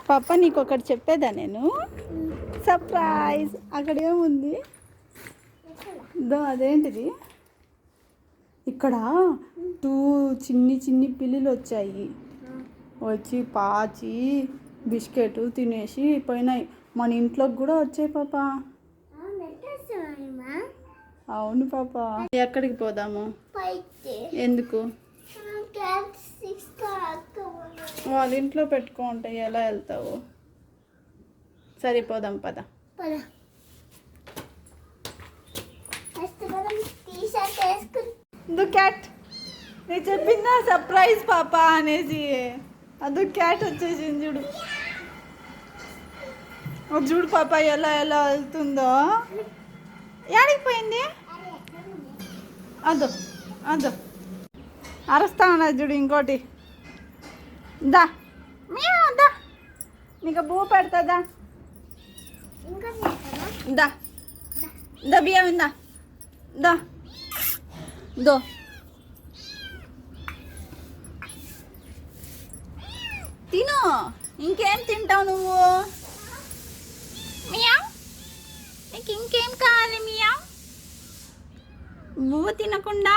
పాప నీకు ఒకటి చెప్పేదా నేను సర్ప్రైజ్. అక్కడ ఏముంది అదేంటిది, ఇక్కడ 2 చిన్ని చిన్ని పిల్లులు వచ్చాయి. వచ్చి పాచి బిస్కెట్ తినేసి పోయినాయి. మన ఇంట్లోకి కూడా వచ్చాయి పాప. అవును పాప. ఎక్కడికి పోదాము? ఎందుకు? వాళ్ళ ఇంట్లో పెట్టుకుంటే ఎలా వెళ్తావు? సరిపోదాం పద. క్యాట్ నేను చెప్పిందా సర్ప్రైజ్ పాప అనేసి. అది క్యాట్ వచ్చేసింది చూడు. చూడు పాప ఎలా ఎలా వెళ్తుందో. ఎక్కడికి పోయింది? అదో అదో అరుస్తా ఉన్నది చూడు. ఇంకోటి దా దా నీకు బూ పెడతా. దా దా బియ్యం ఇందా దా దో. తిను. ఇంకేం తింటావు నువ్వు? మియా నీకు ఇంకేం కావాలి? మియా బువ్వ తినకుండా